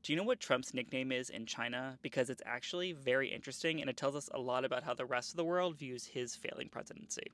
Do you know what Trump's nickname is in China? Because it's actually very interesting and it tells us a lot about how the rest of the world views his failing presidency.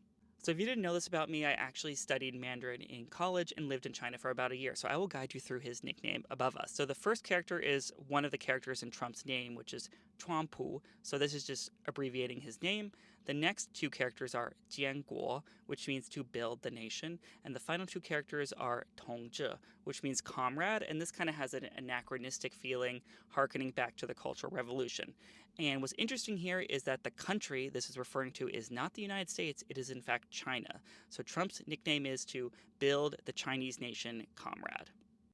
So, if you didn't know this about me, I actually studied Mandarin in college and lived in China for about a year. So, I will guide you through his nickname above us. So, the first character is one of the characters in Trump's name, which is Chuanpu. So, this is just abbreviating his name. The next two characters are Jianguo, which means to build the nation. And the final two characters are Tongzhi, which means comrade. And this kind of has an anachronistic feeling, harkening back to the Cultural Revolution. And what's interesting here is that the country this is referring to is not the United States, it is in fact China. So Trump's nickname is to build the Chinese nation comrade.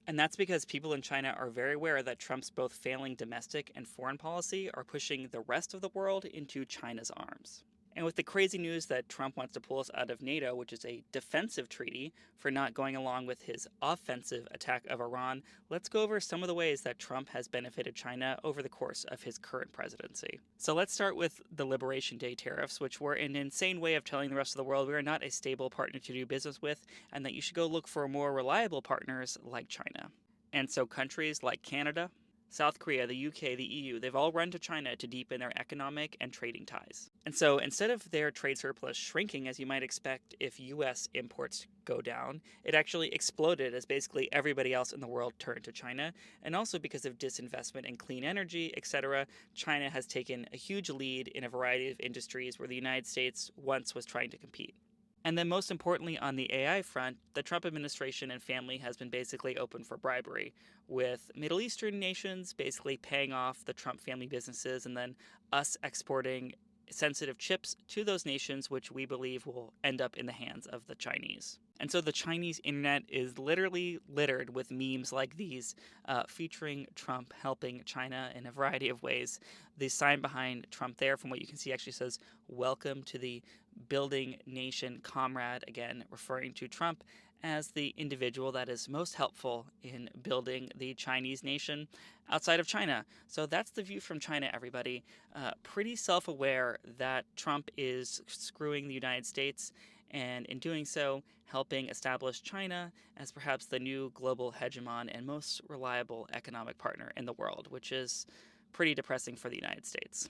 And that's because people in China are very aware that Trump's both failing domestic and foreign policy are pushing the rest of the world into China's arms. And with the crazy news that Trump wants to pull us out of NATO, which is a defensive treaty, for not going along with his offensive attack of Iran, let's go over some of the ways that Trump has benefited China over the course of his current presidency. So let's start with the Liberation Day tariffs, which were an insane way of telling the rest of the world we are not a stable partner to do business with, and that you should go look for more reliable partners like China. And so countries like Canada, South Korea, the UK, the EU, they've all run to China to deepen their economic and trading ties. And so instead of their trade surplus shrinking, as you might expect if US imports go down, it actually exploded as basically everybody else in the world turned to China. And also because of disinvestment in clean energy, etc., China has taken a huge lead in a variety of industries where the United States once was trying to compete. And then, most importantly, on the AI front, the Trump administration and family has been basically open for bribery, with Middle Eastern nations basically paying off the Trump family businesses and then us exporting sensitive chips to those nations, which we believe will end up in the hands of the Chinese. And so the Chinese internet is literally littered with memes like these, featuring Trump helping China in a variety of ways. The sign behind Trump there, from what you can see, actually says, "Welcome to the building nation comrade," again, referring to Trump as the individual that is most helpful in building the Chinese nation outside of China. So that's the view from China, everybody. Pretty self aware that Trump is screwing the United States, and in doing so, helping establish China as perhaps the new global hegemon and most reliable economic partner in the world, which is pretty depressing for the United States.